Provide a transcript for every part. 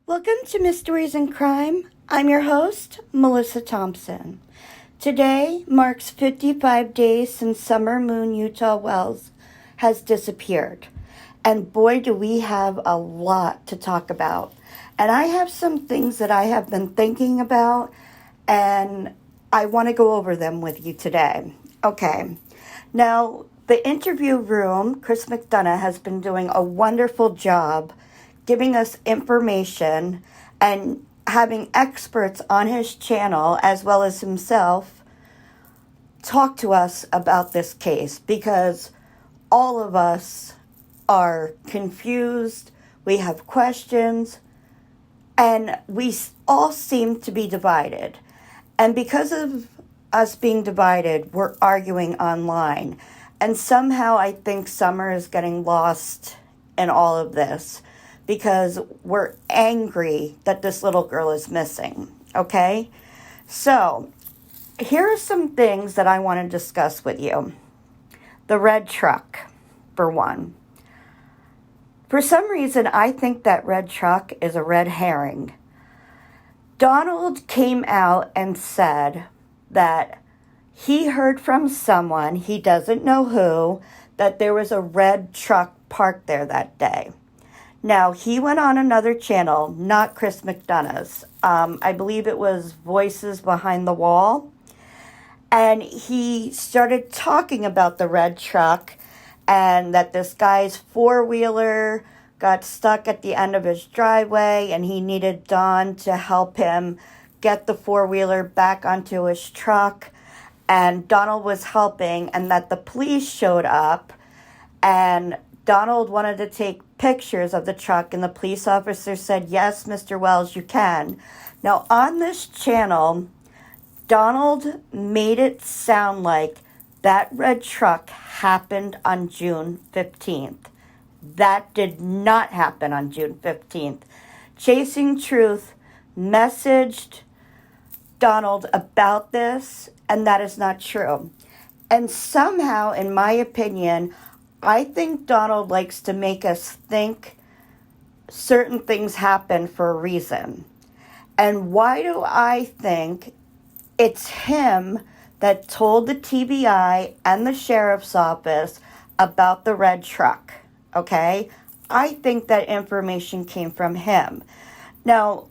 Welcome to Mysteries and Crime. I'm your host, Melissa Thompson. Today marks 55 days since Summer Moon Utah Wells has disappeared. And boy, do we have a lot to talk about. And I have some things that I have been thinking about, and I want to go over them with you today. Okay. Now, the interview room, Chris McDonough, has been doing a wonderful job giving us information and having experts on his channel as well as himself talk to us about this case, because all of us are confused, we have questions, and we all seem to be divided. And because of us being divided, we're arguing online. And somehow I think Summer is getting lost in all of this, because we're angry that this little girl is missing, okay? So, here are some things that I want to discuss with you. The red truck, for one. For some reason, I think that red truck is a red herring. Donald came out and said that he heard from someone, he doesn't know who, that there was a red truck parked there that day. Now, he went on another channel, not Chris McDonough's. I believe it was Voices Behind the Wall. And he started talking about the red truck and that this guy's four-wheeler got stuck at the end of his driveway and he needed Don to help him get the four-wheeler back onto his truck. And Donald was helping, and that the police showed up, and Donald wanted to take pictures of the truck, and the police officer said, "Yes, Mr. Wells, you can." Now, on this channel, Donald made it sound like that red truck happened on June 15th. That did not happen on June 15th. Chasing Truth messaged Donald about this, and that is not true. And somehow, in my opinion, I think Donald likes to make us think certain things happen for a reason. And why do I think it's him that told the TBI and the sheriff's office about the red truck? Okay? I think that information came from him. Now,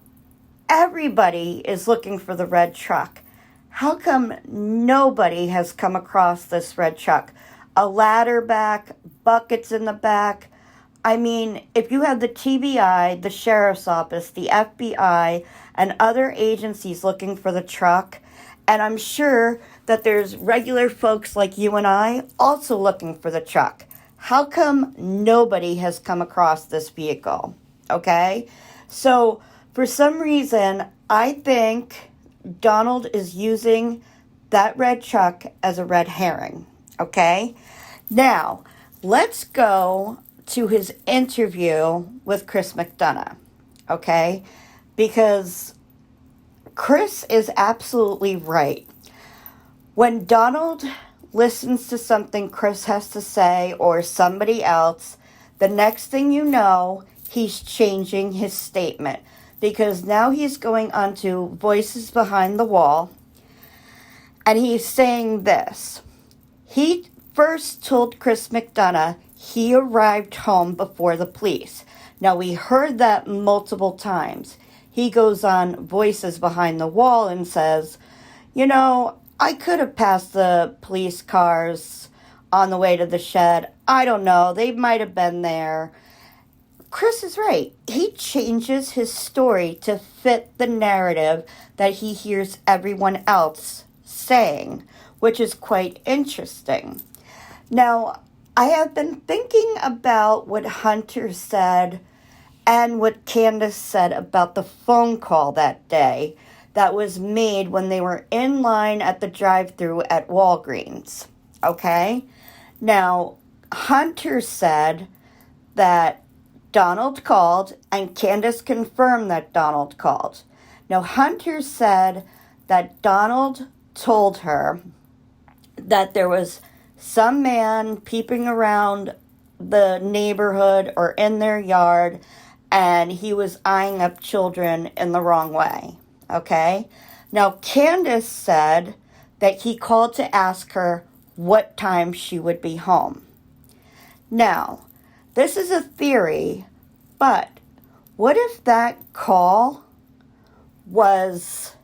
everybody is looking for the red truck. How come nobody has come across this red truck? A ladder back, buckets in the back. I mean, if you have the TBI, the sheriff's office, the FBI, and other agencies looking for the truck, and I'm sure that there's regular folks like you and I also looking for the truck, how come nobody has come across this vehicle? Okay? So, for some reason, I think Donald is using that red truck as a red herring. Okay? Now, let's go to his interview with Chris McDonough. Okay? Because Chris is absolutely right. When Donald listens to something Chris has to say or somebody else, the next thing you know, he's changing his statement. Because now he's going on to Voices Behind the Wall, and he's saying this. He first told Chris McDonough he arrived home before the police. Now, we heard that multiple times. He goes on Voices Behind the Wall and says, I could have passed the police cars on the way to the shed. I don't know. They might have been there. Chris is right. He changes his story to fit the narrative that he hears everyone else saying, which is quite interesting. Now, I have been thinking about what Hunter said and what Candace said about the phone call that day that was made when they were in line at the drive-thru at Walgreens. Okay? Now, Hunter said that Donald called, and Candace confirmed that Donald called. Now, Hunter said that Donald told her that there was some man peeping around the neighborhood or in their yard, and he was eyeing up children in the wrong way. Okay? Now, Candace said that he called to ask her what time she would be home. Now, this is a theory, but what if that call was,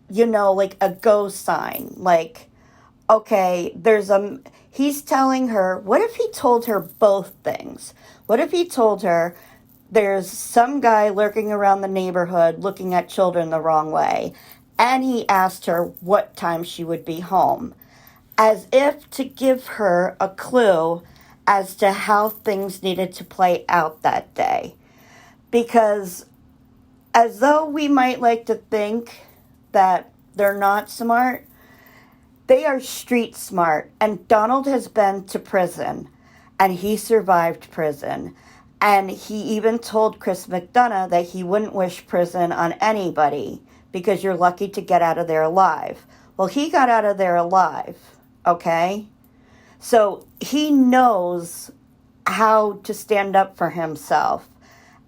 like a go sign? Like, okay, he's telling her, what if he told her both things? What if he told her there's some guy lurking around the neighborhood looking at children the wrong way, and he asked her what time she would be home, as if to give her a clue as to how things needed to play out that day. Because as though we might like to think that they're not smart, they are street smart. And Donald has been to prison, and he survived prison. And he even told Chris McDonough that he wouldn't wish prison on anybody because you're lucky to get out of there alive. Well, he got out of there alive, okay? So he knows how to stand up for himself.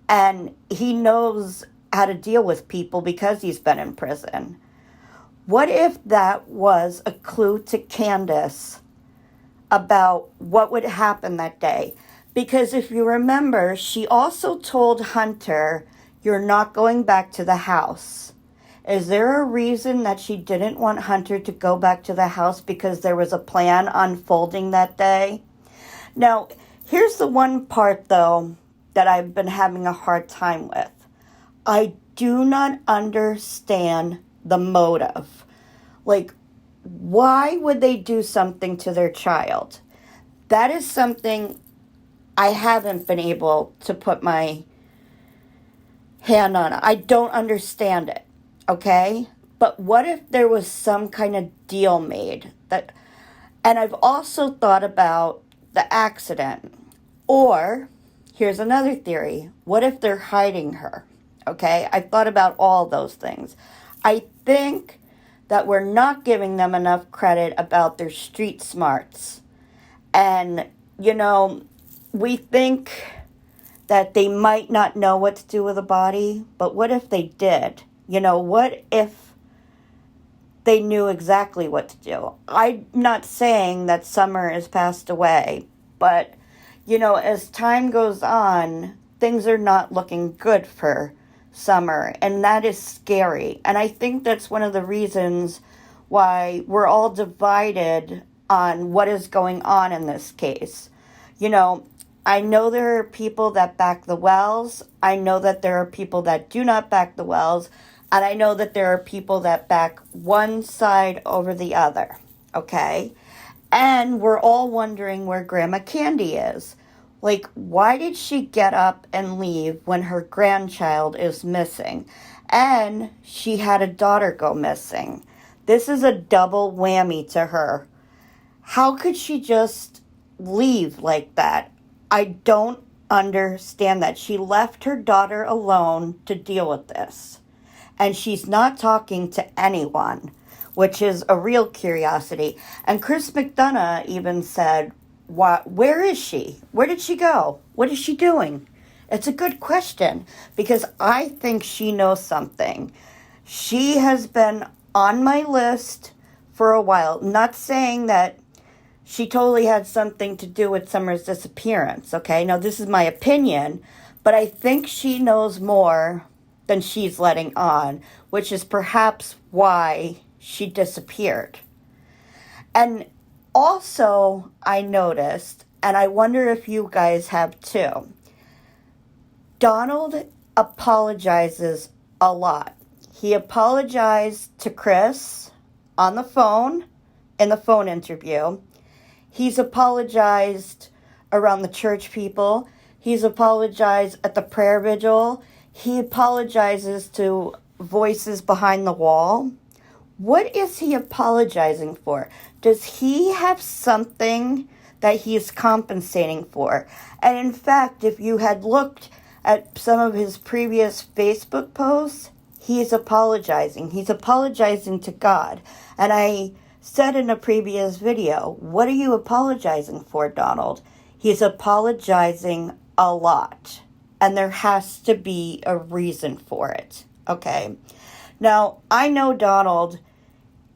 And he knows how to deal with people because he's been in prison. What if that was a clue to Candace about what would happen that day? Because if you remember, she also told Hunter, you're not going back to the house. Is there a reason that she didn't want Hunter to go back to the house because there was a plan unfolding that day? Now, here's the one part, though, that I've been having a hard time with. I do not understand the motive. Like, why would they do something to their child? That is something I haven't been able to put my hand on. I don't understand it, okay? But what if there was some kind of deal made? And I've also thought about the accident. Or, here's another theory. What if they're hiding her? Okay, I thought about all those things. I think that we're not giving them enough credit about their street smarts. And, we think that they might not know what to do with a body, but what if they did? What if they knew exactly what to do? I'm not saying that Summer has passed away, but, as time goes on, things are not looking good for Summer, and that is scary. And I think that's one of the reasons why we're all divided on what is going on in this case. I know there are people that back the Wells. I know that there are people that do not back the Wells. And I know that there are people that back one side over the other. Okay? And we're all wondering where Grandma Candy is. Like, why did she get up and leave when her grandchild is missing? And she had a daughter go missing. This is a double whammy to her. How could she just leave like that? I don't understand that. She left her daughter alone to deal with this. And she's not talking to anyone, which is a real curiosity. And Chris McDonough even said, where is she? Where did she go? What is she doing? It's a good question because I think she knows something. She has been on my list for a while. Not saying that she totally had something to do with Summer's disappearance, okay? Now, this is my opinion, but I think she knows more than she's letting on, which is perhaps why she disappeared. And also, I noticed, and I wonder if you guys have too, Donald apologizes a lot. He apologized to Chris on the phone, in the phone interview. He's apologized around the church people. He's apologized at the prayer vigil. He apologizes to voices behind the wall. What is he apologizing for? Does he have something that he's compensating for? And in fact, if you had looked at some of his previous Facebook posts, he's apologizing. He's apologizing to God. And I said in a previous video, what are you apologizing for, Donald? He's apologizing a lot. and there has to be a reason for it. Okay. Now, I know Donald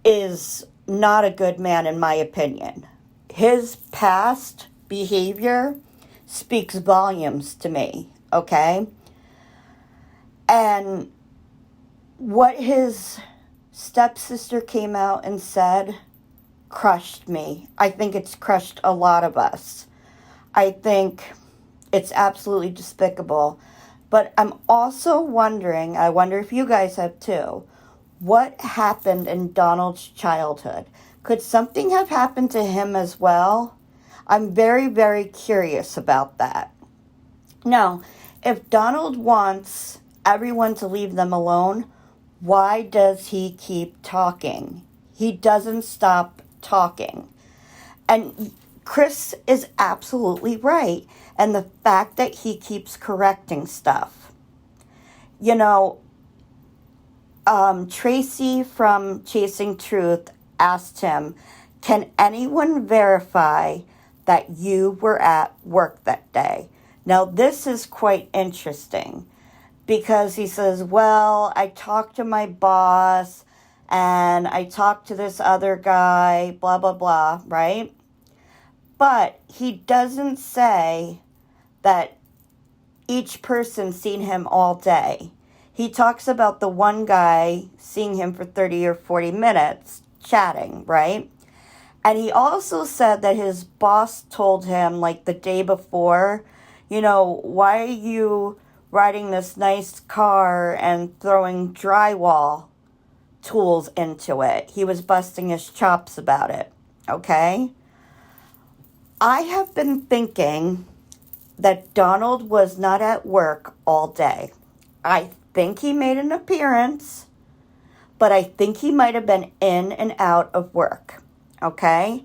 is not a good man in my opinion. His past behavior speaks volumes to me, okay? And what his stepsister came out and said crushed me. I think it's crushed a lot of us. I think it's absolutely despicable. But I'm also wondering, I wonder if you guys have too, what happened in Donald's childhood? Could something have happened to him as well? I'm very, very curious about that. Now, if Donald wants everyone to leave them alone, why does he keep talking? He doesn't stop talking. And Chris is absolutely right. And the fact that he keeps correcting stuff. You know, Tracy from Chasing Truth asked him, can anyone verify that you were at work that day? Now, this is quite interesting because he says, well, I talked to my boss and I talked to this other guy, blah, blah, blah, right? But he doesn't say that each person seen him all day. He talks about the one guy seeing him for 30 or 40 minutes chatting, right? And he also said that his boss told him, like the day before, you know, why are you riding this nice car and throwing drywall tools into it? He was busting his chops about it, okay? I have been thinking that Donald was not at work all day. I think he made an appearance, but I think he might have been in and out of work, okay?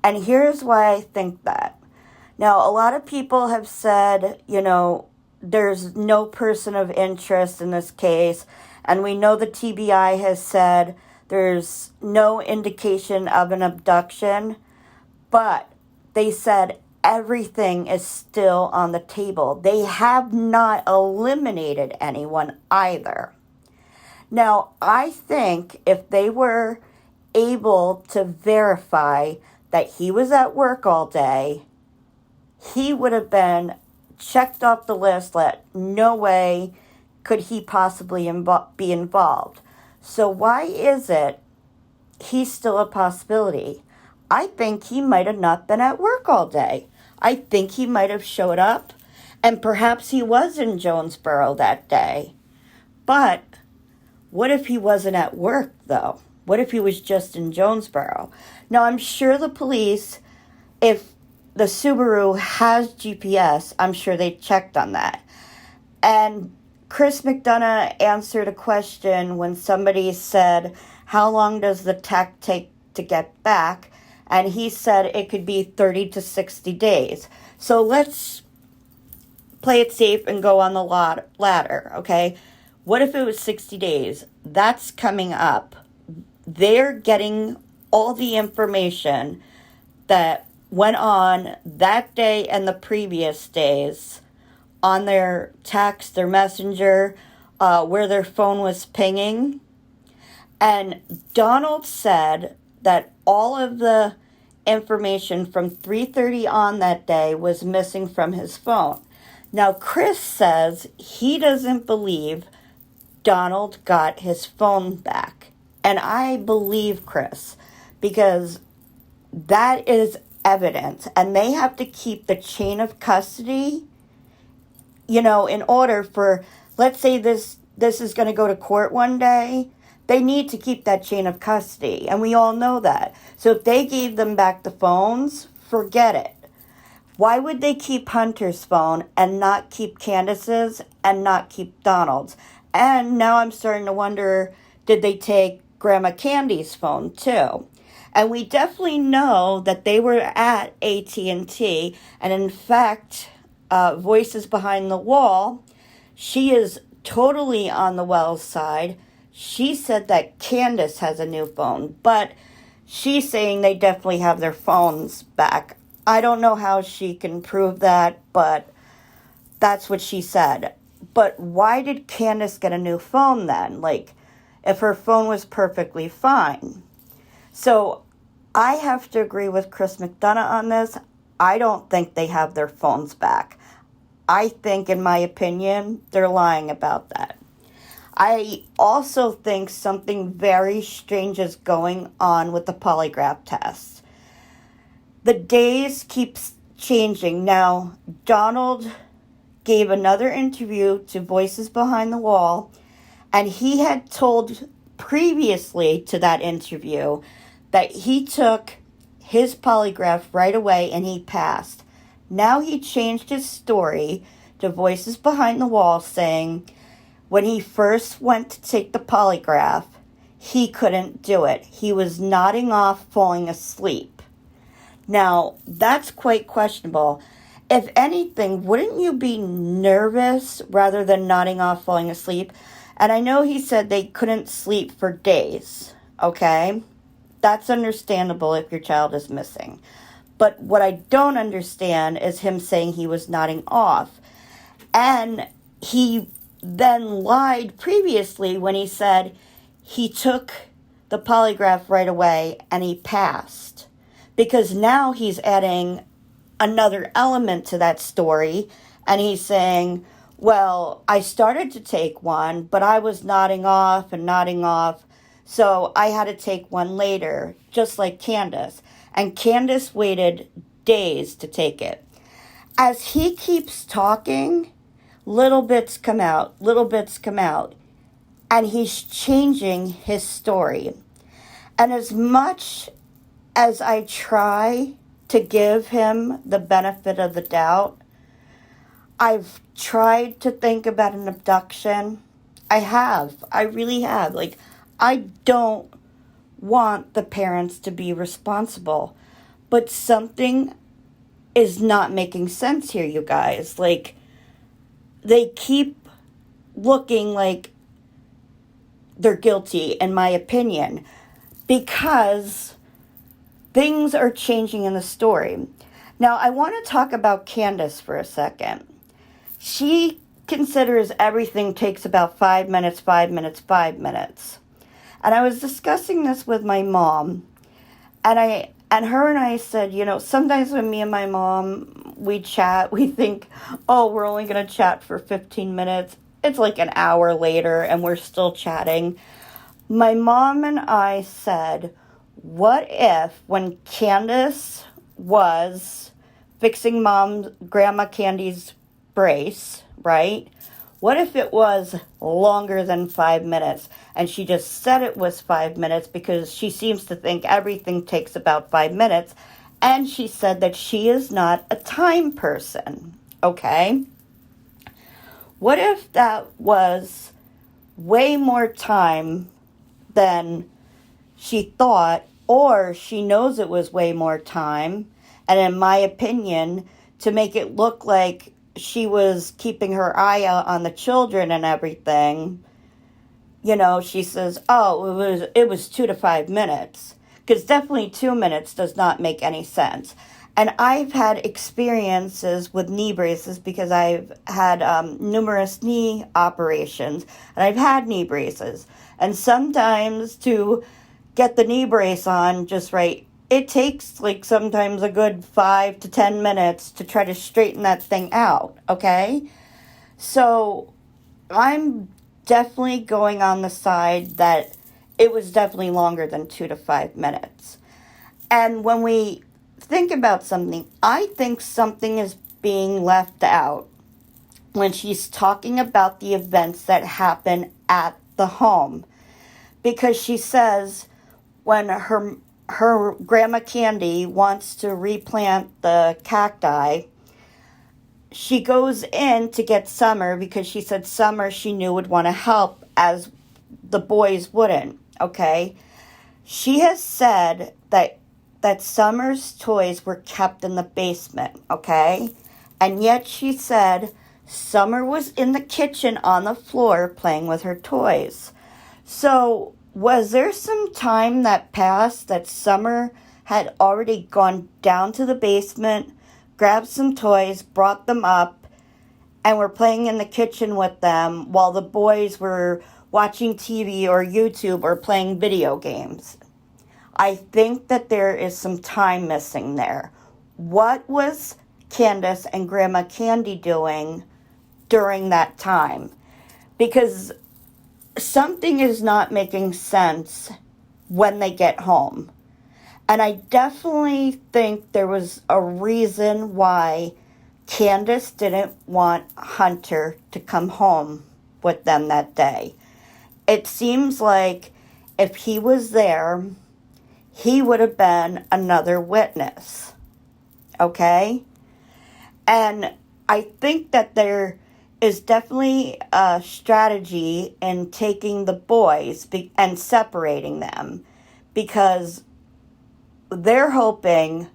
And here's why I think that. Now, a lot of people have said, you know, there's no person of interest in this case, and we know the TBI has said there's no indication of an abduction, but they said everything is still on the table. They have not eliminated anyone either. Now, I think if they were able to verify that he was at work all day, he would have been checked off the list that no way could he possibly be involved. So why is it he's still a possibility? I think he might have not been at work all day. I think he might have showed up, and perhaps he was in Jonesboro that day. But what if he wasn't at work, though? What if he was just in Jonesboro? Now, I'm sure the police, if the Subaru has GPS, I'm sure they checked on that. And Chris McDonough answered a question when somebody said, how long does the tech take to get back? And he said it could be 30 to 60 days. So let's play it safe and go on the ladder, okay? What if it was 60 days? That's coming up. They're getting all the information that went on that day and the previous days on their text, their messenger, where their phone was pinging. And Donald said that all of the information from 3:30 on that day was missing from his phone. Now, Chris says he doesn't believe Donald got his phone back. And I believe Chris because that is evidence. And they have to keep the chain of custody, you know, in order for, let's say this is going to go to court one day. They need to keep that chain of custody, and we all know that. So if they gave them back the phones, forget it. Why would they keep Hunter's phone and not keep Candace's and not keep Donald's? And now I'm starting to wonder, did they take Grandma Candy's phone too? And we definitely know that they were at AT&T, and in fact, Voices Behind the Wall, she is totally on the Wells side. She said that Candace has a new phone, but she's saying they definitely have their phones back. I don't know how she can prove that, but That's what she said. But why did Candace get a new phone then? Like, if her phone was perfectly fine. So I have to agree with Chris McDonough on this. I don't think they have their phones back. I think, in my opinion, they're lying about that. I also think something very strange is going on with the polygraph test. The days keep changing. Now, Donald gave another interview to Voices Behind the Wall, and he had told previously to that interview that he took his polygraph right away and he passed. Now he changed his story to Voices Behind the Wall, saying when he first went to take the polygraph, he couldn't do it. He was nodding off, falling asleep. Now, that's quite questionable. If anything, wouldn't you be nervous rather than nodding off, falling asleep? And I know he said they couldn't sleep for days, okay? That's understandable if your child is missing. But what I don't understand is him saying he was nodding off. And he then lied previously when he said he took the polygraph right away and he passed. Because now he's adding another element to that story, and he's saying, well, I started to take one, but I was nodding off, so I had to take one later, just like Candace. And Candace waited days to take it. As he keeps talking, little bits come out, and he's changing his story. And as much as I try to give him the benefit of the doubt, I've tried to think about an abduction. I really have. Like, I don't want the parents to be responsible, but something is not making sense here, you guys. Like, they keep looking like they're guilty, in my opinion, because things are changing in the story. Now, I want to talk about Candace for a second. She considers everything takes about 5 minutes. And I was discussing this with my mom, and her and I said, sometimes when me and my mom, we chat, we think, oh, we're only going to chat for 15 minutes. It's like an hour later, and we're still chatting. My mom and I said, what if when Candace was fixing Grandma Candy's brace, right? What if it was longer than 5 minutes? And she just said it was 5 minutes because she seems to think everything takes about 5 minutes. And she said that she is not a time person, okay? What if that was way more time than she thought, or she knows it was way more time, and in my opinion, to make it look like she was keeping her eye out on the children and everything, she says, oh, it was 2 to 5 minutes, because definitely 2 minutes does not make any sense. And I've had experiences with knee braces because I've had numerous knee operations, and I've had knee braces. And sometimes to get the knee brace on just right, it takes like sometimes a good 5 to 10 minutes to try to straighten that thing out, okay? So I'm definitely going on the side that it was definitely longer than 2 to 5 minutes. And when we think about something, I think something is being left out when she's talking about the events that happen at the home. Because she says when her Grandma Candy wants to replant the cacti, she goes in to get Summer because she said Summer she knew would want to help as the boys wouldn't, okay? She has said that Summer's toys were kept in the basement, okay? And yet she said Summer was in the kitchen on the floor playing with her toys. So was there some time that passed that Summer had already gone down to the basement, grabbed some toys, brought them up, and were playing in the kitchen with them while the boys were watching TV or YouTube or playing video games. I think that there is some time missing there. What was Candace and Grandma Candy doing during that time? Because something is not making sense when they get home. And I definitely think there was a reason why Candace didn't want Hunter to come home with them that day. It seems like if he was there, he would have been another witness. Okay? And I think that there is definitely a strategy in taking the boys and separating them, because they're hoping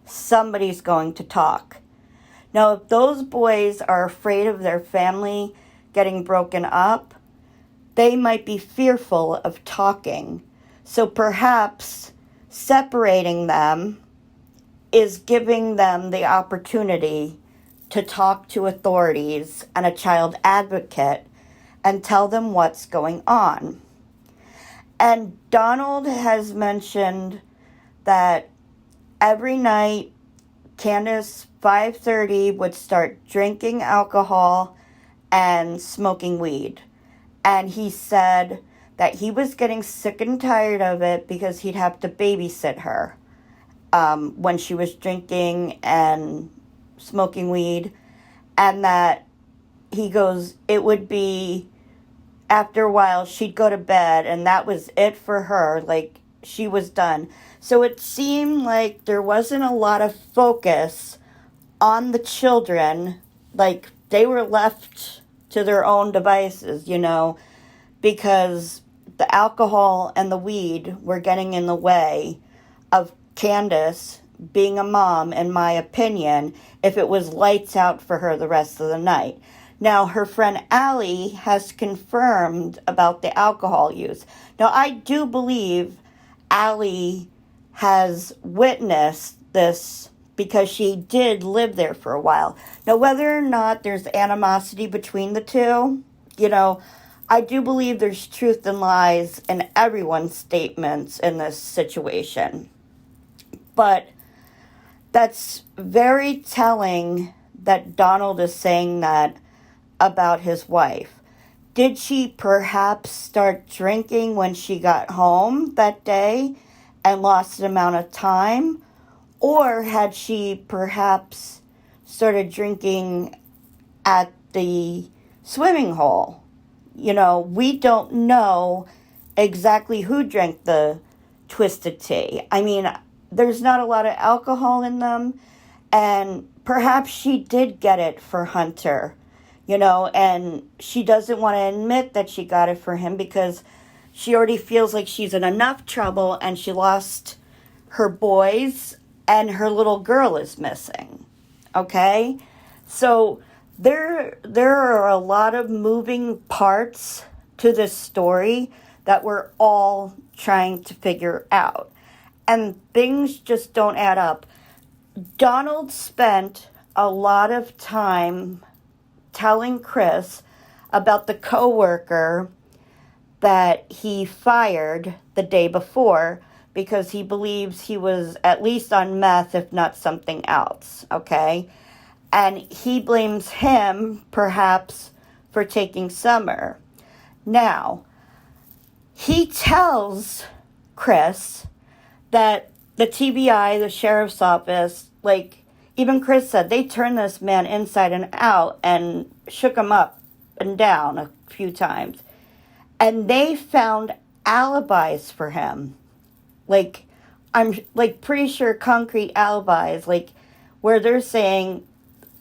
somebody's going to talk. Now, if those boys are afraid of their family getting broken up, they might be fearful of talking. So perhaps separating them is giving them the opportunity to talk to authorities and a child advocate and tell them what's going on. And Donald has mentioned that every night Candace, 5:30, would start drinking alcohol and smoking weed. And he said that he was getting sick and tired of it because he'd have to babysit her when she was drinking and smoking weed. And that he goes, it would be, after a while, she'd go to bed and that was it for her. Like, she was done. So it seemed like there wasn't a lot of focus on the children. Like, they were left to their own devices, because the alcohol and the weed were getting in the way of Candace being a mom, in my opinion, if it was lights out for her the rest of the night. Now, her friend Allie has confirmed about the alcohol use. Now, I do believe Allie has witnessed this because she did live there for a while. Now, whether or not there's animosity between the two, I do believe there's truth and lies in everyone's statements in this situation. But that's very telling that Donald is saying that about his wife. Did she perhaps start drinking when she got home that day and lost an amount of time? Or had she perhaps started drinking at the swimming hole? We don't know exactly who drank the twisted tea. I mean, there's not a lot of alcohol in them, and perhaps she did get it for Hunter, and she doesn't want to admit that she got it for him because she already feels like she's in enough trouble and she lost her boys and her little girl is missing. Okay? So there are a lot of moving parts to this story that we're all trying to figure out. And things just don't add up. Donald spent a lot of time telling Chris about the coworker that he fired the day before because he believes he was at least on meth, if not something else, okay? And he blames him, perhaps, for taking Summer. Now, he tells Chris that the TBI, the sheriff's office, even Chris said, they turned this man inside and out and shook him up and down a few times. And they found alibis for him. I'm pretty sure concrete alibis, where they're saying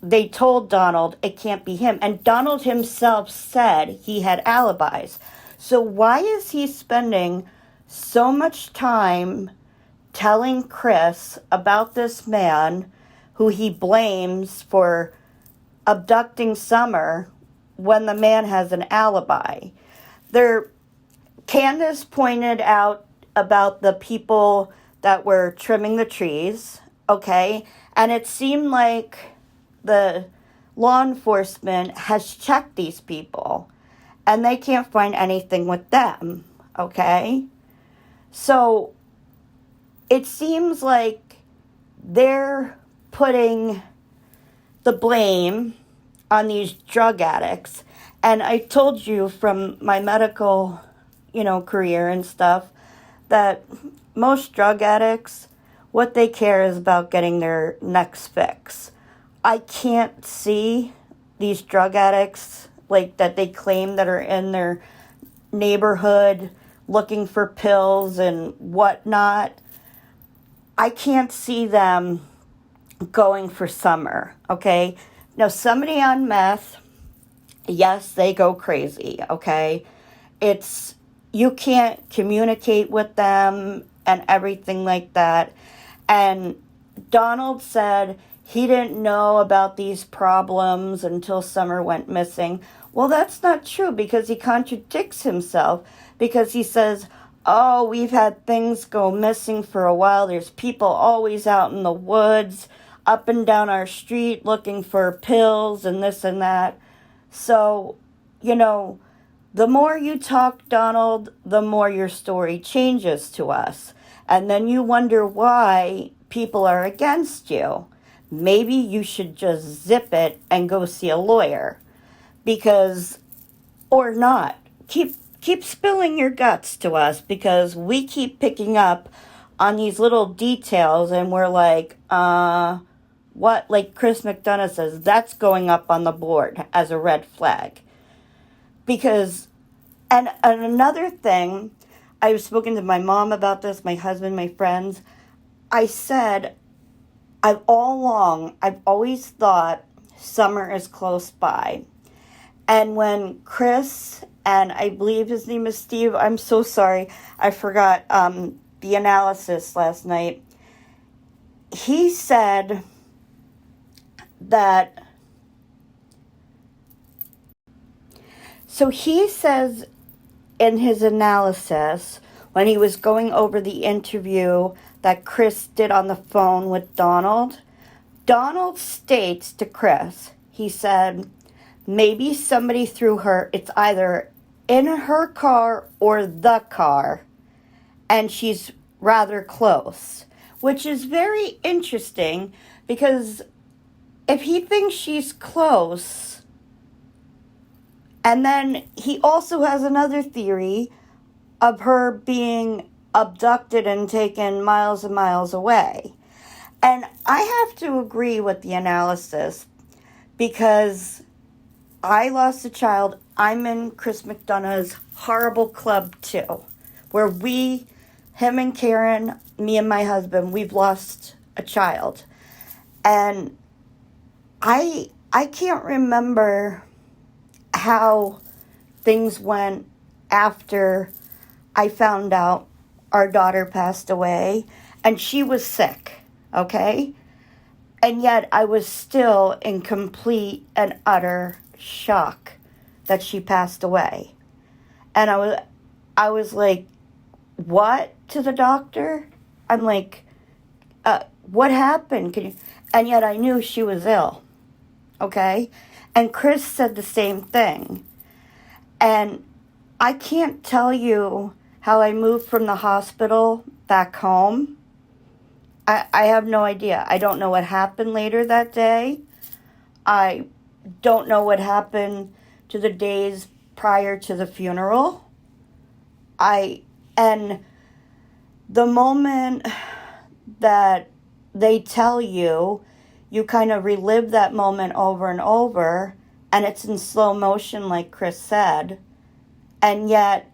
they told Donald it can't be him. And Donald himself said he had alibis. So why is he spending so much time telling Chris about this man who he blames for abducting Summer when the man has an alibi? Candace pointed out about the people that were trimming the trees, okay? And it seemed like the law enforcement has checked these people and they can't find anything with them, okay? So it seems like they're putting the blame on these drug addicts. And I told you from my medical, career and stuff, that most drug addicts, what they care is about getting their next fix. I can't see these drug addicts like that they claim that are in their neighborhood looking for pills and whatnot. I can't see them going for summer, okay? Now, somebody on meth, yes, they go crazy, okay? You can't communicate with them and everything like that. And Donald said he didn't know about these problems until Summer went missing. Well, that's not true because he contradicts himself because he says, oh, we've had things go missing for a while. There's people always out in the woods, up and down our street looking for pills and this and that. So, the more you talk, Donald, the more your story changes to us. And then you wonder why people are against you. Maybe you should just zip it and go see a lawyer. Or not. Keep spilling your guts to us because we keep picking up on these little details and we're like, what? Like Chris McDonough says, that's going up on the board as a red flag. And another thing, I've spoken to my mom about this, my husband, my friends. I said, I've always thought summer is close by. And when Chris, and I believe his name is Steve, I'm so sorry, I forgot the analysis last night. He said that, so he says in his analysis, when he was going over the interview that Chris did on the phone with Donald states to Chris, he said, maybe somebody threw her, it's either in her car or the car, and she's rather close, which is very interesting because if he thinks she's close, and then he also has another theory of her being abducted and taken miles and miles away. And I have to agree with the analysis because I lost a child. I'm in Chris McDonough's horrible club too, where him and Karen, me and my husband, we've lost a child. And I can't remember how things went after I found out our daughter passed away, and she was sick, okay? And yet I was still in complete and utter shock that she passed away. And I was like, what, to the doctor? I'm like, what happened? And yet I knew she was ill, okay? And Chris said the same thing. And I can't tell you how I moved from the hospital back home. I have no idea. I don't know what happened later that day. I don't know what happened to the days prior to the funeral. And the moment that they tell you, you kind of relive that moment over and over, and it's in slow motion, like Chris said. And yet,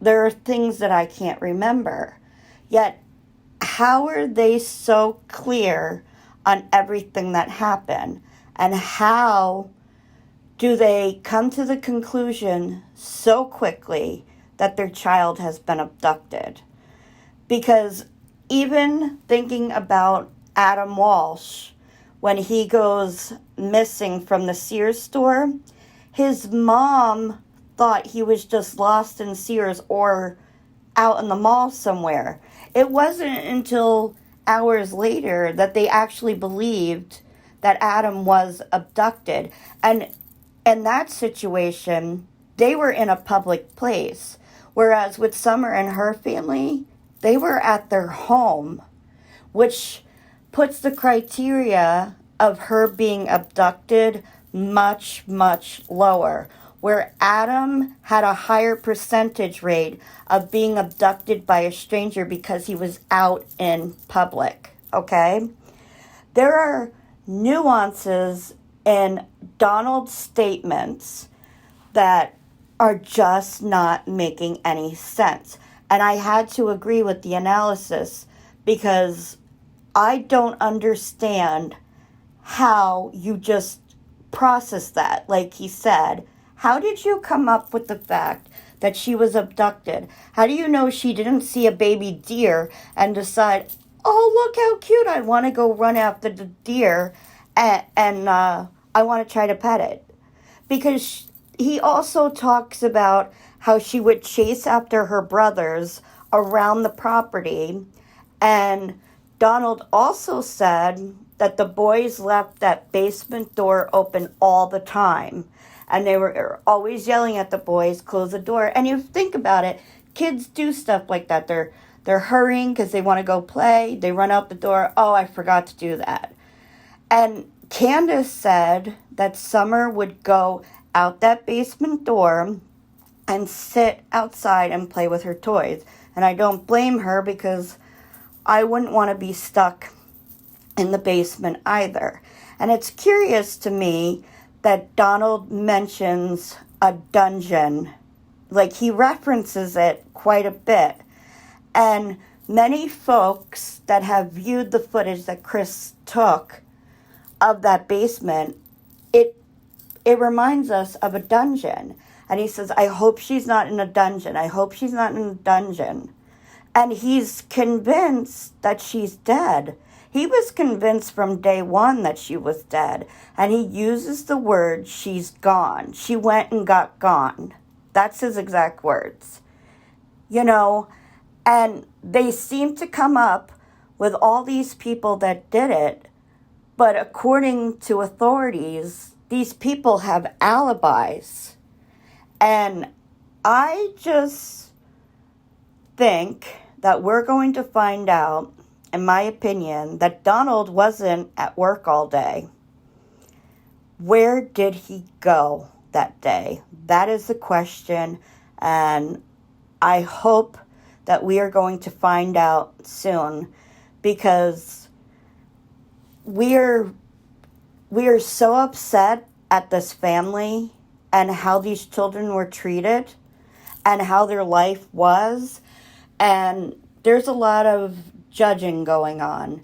there are things that I can't remember. Yet, how are they so clear on everything that happened? And how do they come to the conclusion so quickly that their child has been abducted? Because even thinking about Adam Walsh, when he goes missing from the Sears store, his mom thought he was just lost in Sears or out in the mall somewhere. It wasn't until hours later that they actually believed that Adam was abducted. And in that situation, they were in a public place. Whereas with Summer and her family, they were at their home, which puts the criteria of her being abducted much, much lower. Where Adam had a higher percentage rate of being abducted by a stranger because he was out in public, okay? There are nuances in Donald's statements that are just not making any sense. And I had to agree with the analysis because I don't understand how you just process that. Like he said, how did you come up with the fact that she was abducted? How do you know she didn't see a baby deer and decide, oh, look how cute, I want to go run after the deer and I want to try to pet it? Because he also talks about how she would chase after her brothers around the property. And Donald also said that the boys left that basement door open all the time. And they were always yelling at the boys, close the door. And you think about it, kids do stuff like that. They're hurrying because they want to go play. They run out the door. Oh, I forgot to do that. And Candace said that Summer would go out that basement door and sit outside and play with her toys. And I don't blame her because I wouldn't want to be stuck in the basement either. And it's curious to me that Donald mentions a dungeon. Like, he references it quite a bit. And many folks that have viewed the footage that Chris took of that basement, it reminds us of a dungeon. And he says, I hope she's not in a dungeon. I hope she's not in a dungeon. And he's convinced that she's dead. He was convinced from day one that she was dead. And he uses the word, she's gone. She went and got gone. That's his exact words. You know, and they seem to come up with all these people that did it. But according to authorities, these people have alibis. And I just think that we're going to find out, in my opinion, that Donald wasn't at work all day. Where did he go that day? That is the question, and I hope that we are going to find out soon, because we are so upset at this family and how these children were treated and how their life was. And there's a lot of judging going on.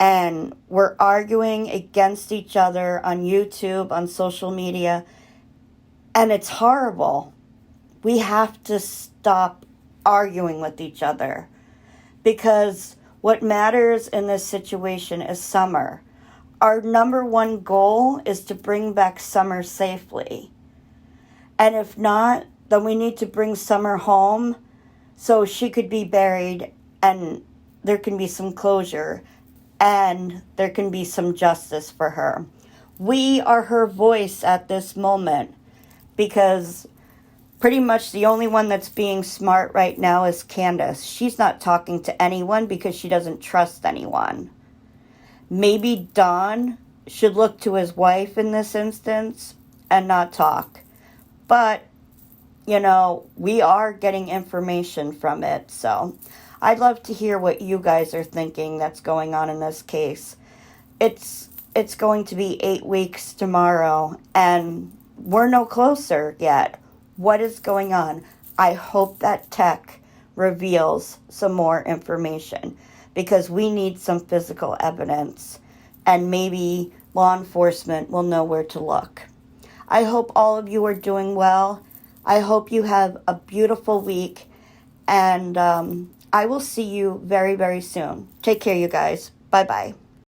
And we're arguing against each other on YouTube, on social media. And it's horrible. We have to stop arguing with each other. Because what matters in this situation is Summer. Our number one goal is to bring back Summer safely. And if not, then we need to bring Summer home so she could be buried and there can be some closure and there can be some justice for her. We are her voice at this moment, because pretty much the only one that's being smart right now is Candace. She's not talking to anyone because she doesn't trust anyone. Maybe Don should look to his wife in this instance and not talk. But, you know, we are getting information from it. So I'd love to hear what you guys are thinking that's going on in this case. It's going to be 8 weeks tomorrow, and we're no closer yet. What is going on? I hope that tech reveals some more information, because we need some physical evidence, and maybe law enforcement will know where to look. I hope all of you are doing well. I hope you have a beautiful week, and I will see you very, very soon. Take care, you guys. Bye-bye.